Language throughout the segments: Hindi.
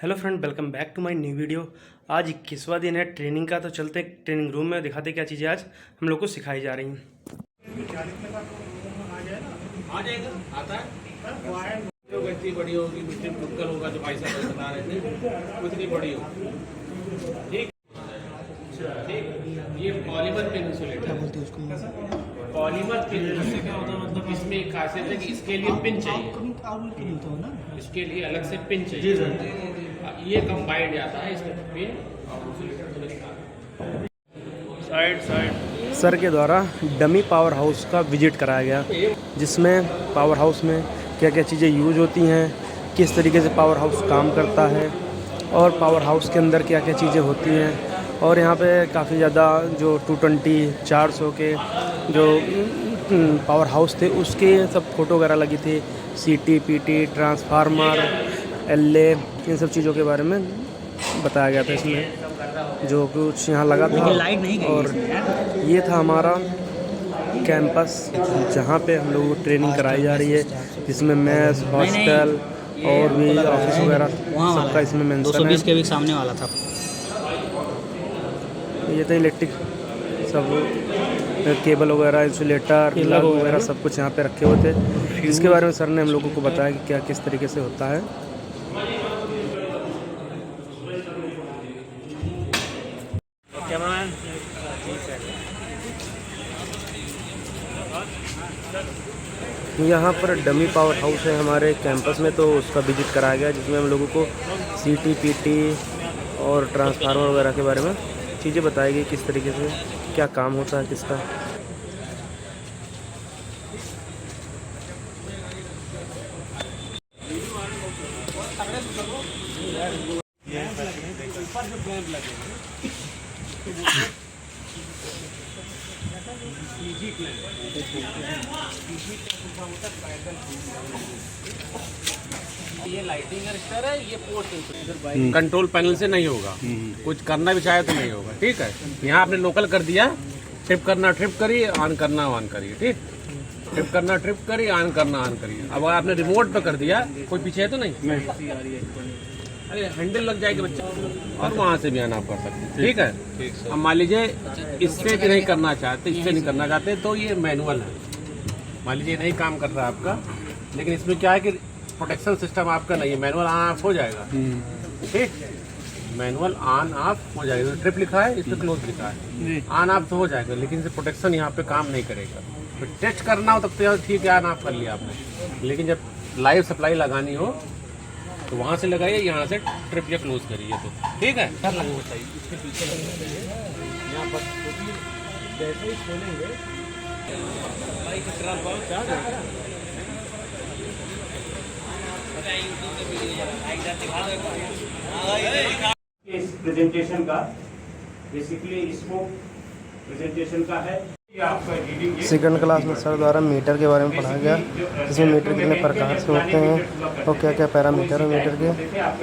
Hello friend, welcome back to my new video. आज 21वां दिन है ट्रेनिंग का, तो चलते हैं ट्रेनिंग रूम में, दिखाते क्या चीज़ें आज हम लोग को सिखाई जा रही हैं। आ जाएगा, आता है। जो व्यक्ति बड़ी होगी, मिस्टर टुक्कर होगा, जो भाई साहब बता रहे थे, उतनी बड़ी होगी। ठीक ठीक। ये पॉलीमर पिन इंसुलेटर क्या बोलते हैं उसको? पॉलीमर पिन से क्या होता है, मतलब इसमें एक खासियत है कि इसके लिए पिन चाहिए, इसके लिए अलग से पिन चाहिए। ये कंबाइंड जाता है इसमें पिन और इंसुलेटर। साइड सर के द्वारा डमी पावर हाउस का विजिट कराया गया, जिसमें पावर हाउस में क्या क्या चीज़ें यूज होती हैं, किस तरीके से पावर हाउस काम करता है और पावर हाउस के अंदर क्या क्या चीज़ें होती हैं। और यहाँ पे काफ़ी ज़्यादा जो 220, 400 के जो पावर हाउस थे उसके सब फोटो वगैरह लगी थी, CT, PT, ट्रांसफार्मर, LA, इन सब चीज़ों के बारे में बताया गया था इसमें, जो कुछ यहाँ लगा था। और ये था हमारा कैंपस, जहाँ पे हम लोगों को ट्रेनिंग कराई जा रही है, जिसमें मेस, हॉस्टल और भी ऑफिस वगैरह सबका इसमें मेंशन है। 220 के भी सामने वाला था। ये तो इलेक्ट्रिक सब केबल वगैरह, इंसुलेटर, प्लग वगैरह सब कुछ यहाँ पे रखे हुए थे, जिसके बारे में सर ने हम लोगों को बताया कि क्या किस तरीके से होता है। कैमरामैन यहाँ पर डमी पावर हाउस है हमारे कैंपस में, तो उसका विजिट कराया गया, जिसमें हम लोगों को CT, PT और ट्रांसफार्मर वगैरह के बारे में चीज़ें बताई गई, किस तरीके से क्या काम होता है किसका। ये लाइटिंग रजिस्टर है, ये पोर्ट कंट्रोल पैनल से नहीं होगा, कुछ करना भी चाहे तो नहीं होगा। ठीक है, यहाँ आपने लोकल कर दिया, ट्रिप करना ट्रिप करिए, ऑन करना ऑन करिए। ठीक, ट्रिप करना ट्रिप करिए, ऑन करना ऑन करिए। अब आपने रिमोट पे कर दिया, कोई पीछे है तो नहीं, अरे हैंडल लग जाएगी बच्चे, और वहाँ से भी ऑन आप कर सकते हैं। ठीक है, अब मान लीजिए इससे नहीं करना चाहते, इससे नहीं करना चाहते, तो ये मैनुअल है। मान लीजिए नहीं काम कर रहा है आपका, लेकिन इसमें क्या है कि प्रोटेक्शन सिस्टम आपका नहीं है, मैनुअल ऑन ऑफ हो जाएगा। ठीक, मैनुअल ऑन ऑफ हो जाएगा। ट्रिप लिखा है, इस पर क्लोज लिखा है, ऑन ऑफ तो हो जाएगा, लेकिन इसे प्रोटेक्शन यहाँ पे काम नहीं करेगा। तो टेस्ट करना हो तब तो ठीक है, ऑन ऑफ कर लिया आपने, लेकिन जब लाइव सप्लाई लगानी हो तो वहाँ से लगाइए, यहाँ से ट्रिप या क्लोज करिए। तो ठीक है, बताइए इसके पीछे यहाँ पर जैसे ही खोलेंगे इस प्रेजेंटेशन का बेसिकली इसको प्रेजेंटेशन का है। ये आपका रीडिंग सेकंड क्लास में सर द्वारा मीटर के बारे में पढ़ाया गया, जिसमें मीटर कितने प्रकार से होते हैं और क्या क्या पैरामीटर है मीटर के,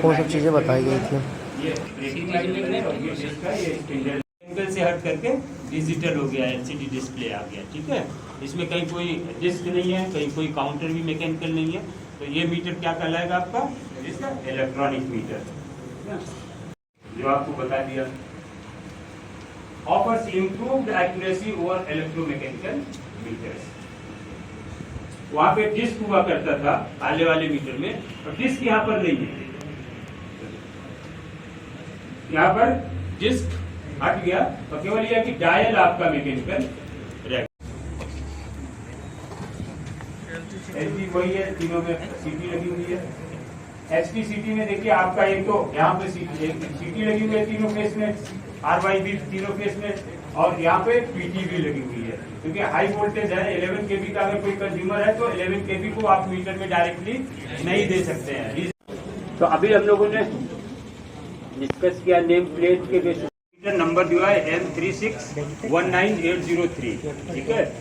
वो सब चीज़ें बताई गई थी। एंगल से हट करके डिजिटल हो गया, LCD डिस्प्ले आ गया। ठीक है, इसमें कहीं कोई डिस्क नहीं है, कहीं कोई काउंटर भी मैकेनिकल नहीं है। तो ये मीटर क्या कहलाएगा आपका? इसका इलेक्ट्रॉनिक मीटर, जो आपको बता दिया। Offers improved accuracy over electromechanical meters। वहाँ पे डिस्क हुआ करता था आले वाले मीटर में, और डिस्क यहाँ पर नहीं है। यहाँ पर डिस्क हट गया, और केवल यह कि डायल आपका मैकेनिकल LG वही है, तीनों में CT लगी हुई है। HT-CT में देखिए आपका एक तो यहाँ पे CT लगी हुई है तीनों फेस में, RYB तीनों फेस में, और यहाँ पे PT भी लगी हुई है, क्योंकि हाई वोल्टेज है। 11 kV का अगर कोई कंज्यूमर है तो 11 kV को आप मीटर में डायरेक्टली नहीं दे सकते हैं। तो अभी हम लोगों ने डिस्कस किया नेम प्लेट के बेस मीटर नंबर दिया है M3619803। ठीक है,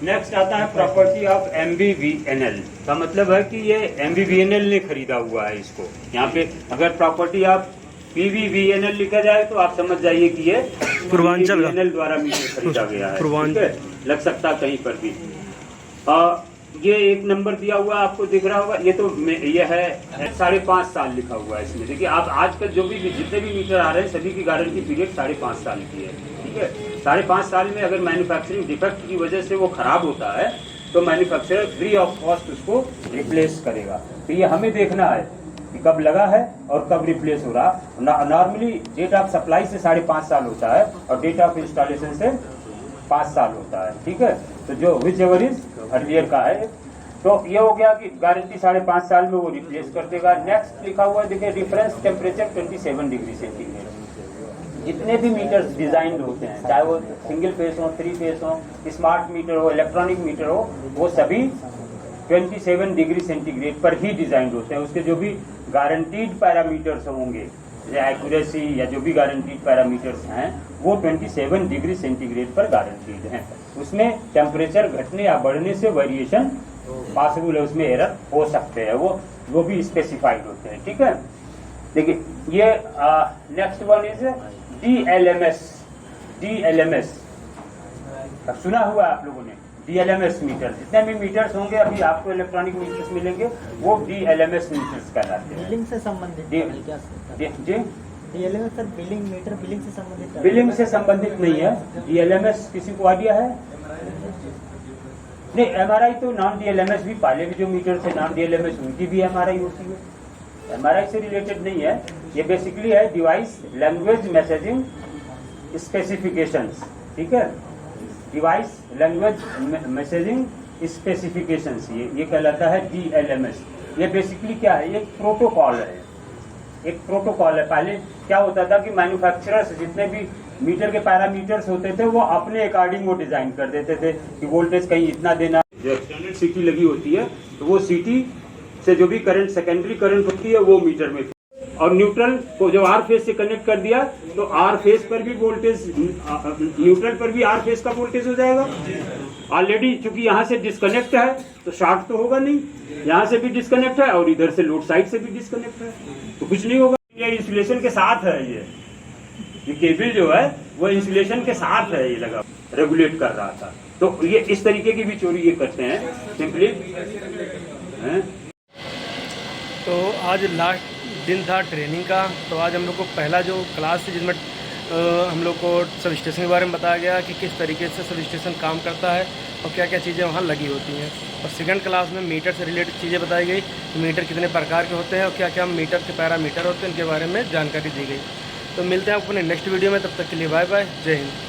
नेक्स्ट आता है प्रॉपर्टी ऑफ MVVNL का मतलब है कि ये MVVNL ने खरीदा हुआ है इसको। यहाँ पे अगर प्रॉपर्टी ऑफ PVVNL लिखा जाए तो आप समझ जाइए कि ये पूर्वांचल द्वारा मीटर खरीदा गया है। ठीक है, लग सकता कहीं पर भी। ये एक नंबर दिया हुआ आपको दिख रहा होगा, ये है 5.5 साल लिखा हुआ है इसमें। देखिए आप आजकल जो भी जितने भी मीटर आ रहे हैं सभी की गारंटी पीरियड 5.5 साल की है, ठीक है। 5.5 साल में अगर मैन्युफैक्चरिंग डिफेक्ट की वजह से वो खराब होता है तो मैन्युफैक्चरर फ्री ऑफ कॉस्ट उसको रिप्लेस करेगा। तो ये हमें देखना है कि कब लगा है और कब रिप्लेस हो रहा। नॉर्मली डेट ऑफ सप्लाई से 5.5 साल होता है और डेट ऑफ इंस्टॉलेशन से 5 साल होता है, ठीक है। तो जो विच एवर इज अर्लियर का है, तो ये हो गया कि गारंटी 5.5 साल में वो रिप्लेस कर देगा। नेक्स्ट लिखा हुआ है देखिए, रेफरेंस टेम्परेचर 27 डिग्री सेंटीग्रेड। जितने भी मीटर्स डिजाइन होते हैं, चाहे वो सिंगल फेस हो, 3 फेस हो, स्मार्ट मीटर हो, इलेक्ट्रॉनिक मीटर हो, वो सभी 27 डिग्री सेंटीग्रेड पर ही डिजाइन होते हैं। उसके जो भी गारंटीड पैरामीटर्स होंगे, एक्यूरेसी या जो भी गारंटीड पैरामीटर्स हैं, वो 27 डिग्री सेंटीग्रेड पर गारंटीड हैं। उसमें टेम्परेचर घटने या बढ़ने से वेरिएशन पॉसिबल है, उसमें एरर हो सकते हैं, वो भी स्पेसिफाइड होते हैं, ठीक है। देखिए ये नेक्स्ट वन इज DLMS। अब सुना हुआ आप लोगों ने DLMS मीटर। जितने भी मीटर्स होंगे अभी आपको इलेक्ट्रॉनिक मीटर्स मिलेंगे, वो DLMS मीटर्स कहलाते हैं। बिलिंग से संबंधित जी DLMS sir, billing meter billing से संबंधित है? बिलिंग से संबंधित नहीं है। DLMS किसी को आइडिया है? नहीं, MRI तो नॉन DLMS भी, पहले भी जो मीटर थे नॉन DLMS उनकी भी MRI होती है। MRI से रिलेटेड नहीं है, ये बेसिकली है डिवाइस लैंग्वेज मैसेजिंग स्पेसिफिकेशंस, ठीक है। डिवाइस लैंग्वेज मैसेजिंग स्पेसिफिकेशंस, ये कहलाता है DLMS। ये बेसिकली क्या है, एक प्रोटोकॉल है, एक प्रोटोकॉल है। पहले क्या होता था कि मैन्युफैक्चरर्स जितने भी मीटर के पैरामीटर्स होते थे वो अपने अकॉर्डिंग वो डिजाइन कर देते थे कि वोल्टेज कहीं इतना देना। जो एक्सटर्नल सीटी लगी होती है तो वो सीटी से जो भी करंट सेकेंडरी करंट होती है वो मीटर में, और न्यूट्रल को जो आर फेज से कनेक्ट कर दिया तो आर फेज पर भी वोल्टेज, न्यूट्रल पर भी आर फेज का वोल्टेज हो जाएगा। ऑलरेडी चूंकि यहाँ से डिस्कनेक्ट है तो शॉर्ट तो होगा नहीं, यहाँ से भी डिस्कनेक्ट है और इधर से लोड साइड से भी डिस्कनेक्ट है, तो कुछ नहीं होगा। ये इंसुलेशन के साथ है, ये केबल जो है वो इंसुलेशन के साथ है, ये लगा रेगुलेट कर रहा था। तो ये इस तरीके की भी चोरी ये करते हैं सिंपली। तो आज लास्ट दिन था ट्रेनिंग का। तो आज हम लोग को पहला जो क्लास थी जिसमें हम लोग को सब स्टेशन के बारे में बताया गया कि किस तरीके से सब स्टेशन काम करता है और क्या क्या चीज़ें वहाँ लगी होती हैं। और सेकंड क्लास में मीटर से रिलेटेड चीज़ें बताई गई, मीटर कितने प्रकार के होते हैं और क्या क्या मीटर के पैरामीटर होते हैं, उनके बारे में जानकारी दी गई। तो मिलते हैं आपको अपने नेक्स्ट वीडियो में, तब तक के लिए बाय बाय, जय हिंद।